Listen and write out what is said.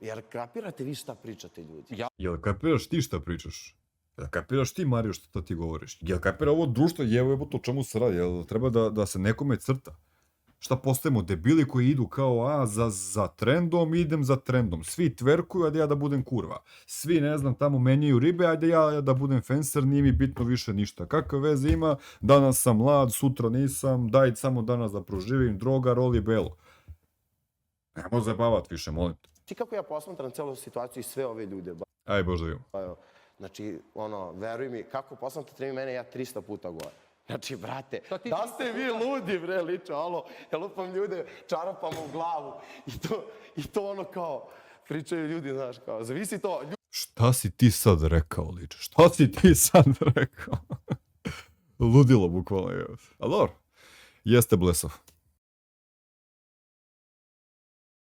Jer kapirate vi šta pričate, ljudi? Jel kapiraš ti šta pričaš? Jel kapiraš ti, Mario, što ti govoriš? Jel kapira ovo društvo, evo to o čemu se radi? Jel treba da se nekome crta? Šta postajemo, debili koji idu kao, za trendom, idem za trendom. Svi tverkuju, ajde ja da budem kurva. Svi, ne znam, tamo menjaju ribe, ajde ja da budem fencer, nije mi bitno više ništa. Kakve veze ima, danas sam mlad, sutra nisam, daj samo danas da proživim, droga, roli, belo. Nemo zabavat više, molim te. Ti kako ja posmatram celu situaciju i sve ove ljude, Aj, Bože, vidimo. znači, veruj mi, kako posmatrate mi mene, ja 300 puta gore. Znači, brate, da ste vi ludi, bre, liče, alo, ja lupam ljude čarapama u glavu i to kao, pričaju ljudi, znaš, kao, zavisi to. Šta si ti sad rekao, liče? Šta si ti sad rekao? Ludilo, bukvalno je. Ali dobro, jeste blesav.